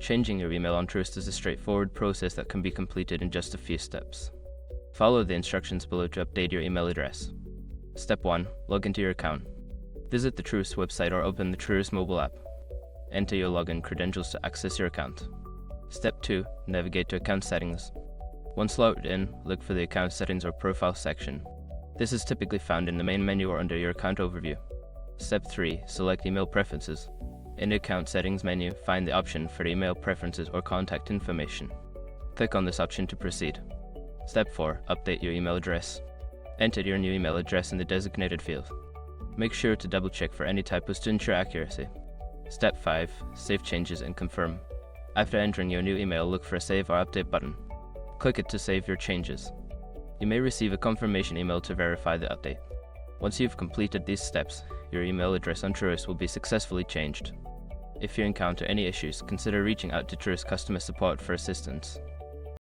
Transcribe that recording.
Changing your email on Truist is a straightforward process that can be completed in just a few steps. Follow the instructions below to update your email address. Step 1. Log into your account. Visit the Truist website or open the Truist mobile app. Enter your login credentials to access your account. Step 2. Navigate to Account Settings. Once logged in, look for the Account Settings or Profile section. This is typically found in the main menu or under your account overview. Step 3. Select Email Preferences. In the Account Settings menu, find the option for Email Preferences or Contact Information. Click on this option to proceed. Step 4. Update your email address. Enter your new email address in the designated field. Make sure to double-check for any typos to ensure accuracy. Step 5. Save changes and confirm. After entering your new email, look for a Save or Update button. Click it to save your changes. You may receive a confirmation email to verify the update. Once you've completed these steps, your email address on Truist will be successfully changed. If you encounter any issues, consider reaching out to Truist customer support for assistance.